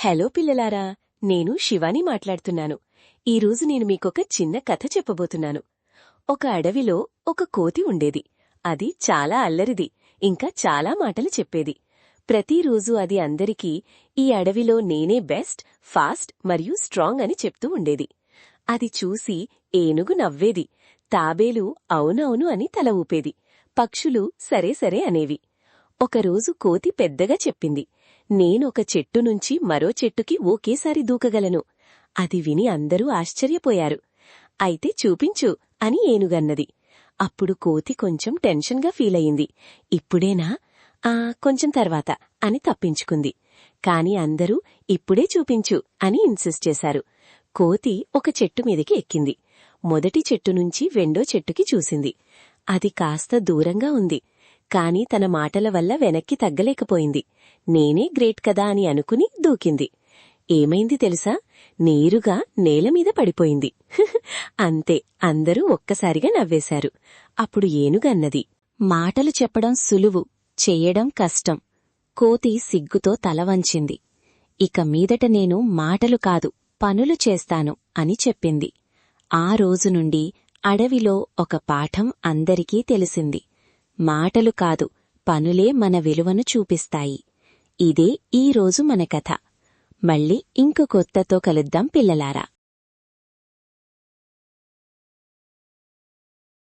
Hello పిల్లలారా, నేను శివాని మాట్లాడుతున్నాను. ఈరోజు నేను మీకొక చిన్న కథ చెప్పబోతున్నాను. ఒక అడవిలో ఒక కోతి ఉండేది. అది చాలా అల్లరిది, ఇంకా చాలా మాటలు చెప్పేది. ప్రతిరోజు అది అందరికీ ఈ అడవిలో నేనే బెస్ట్, ఫాస్ట్ మరియు స్ట్రాంగ్ అని చెప్తూ ఉండేది. అది చూసి ఏనుగు నవ్వేది, తాబేలు అవునవును అని తల ఊపేది, పక్షులు సరే సరే అనేవి. ఒకరోజు కోతి పెద్దగా చెప్పింది, నేనొక చెట్టు నుంచి మరో చెట్టుకి ఒకేసారి దూకగలను. అది విని అందరూ ఆశ్చర్యపోయారు. అయితే చూపించు అని ఏనుగన్నది. అప్పుడు కోతి కొంచెం టెన్షన్గా ఫీలయింది. ఇప్పుడేనా? కొంచెం తర్వాత అని తప్పించుకుంది. కాని అందరూ ఇప్పుడే చూపించు అని ఇన్సిస్ట్ చేశారు. కోతి ఒక చెట్టు మీదకి ఎక్కింది. మొదటి చెట్టు నుంచి రెండో చెట్టుకి చూసింది. అది కాస్త దూరంగా ఉంది. కాని తన మాటల వల్ల వెనక్కి తగ్గలేకపోయింది. నేనే గ్రేట్ కదా అని అనుకుని దూకింది. ఏమైంది తెలుసా? నేరుగా నేలమీద పడిపోయింది. అంతే, అందరూ ఒక్కసారిగా నవ్వేశారు. అప్పుడు ఏనుగన్నది, మాటలు చెప్పడం సులువు, చెయ్యడం కష్టం. కోతి సిగ్గుతో తల వంచింది. ఇక మీదట నేను మాటలు కాదు, పనులు చేస్తాను అని చెప్పింది. ఆ రోజు నుండి అడవిలో ఒక పాఠం అందరికీ తెలిసింది. మాటలు కాదు, పనులే మన విలువను చూపిస్తాయి. ఇదే ఈరోజు మన కథ. మళ్ళీ ఇంకో కొత్తతో కలుద్దాం పిల్లలారా.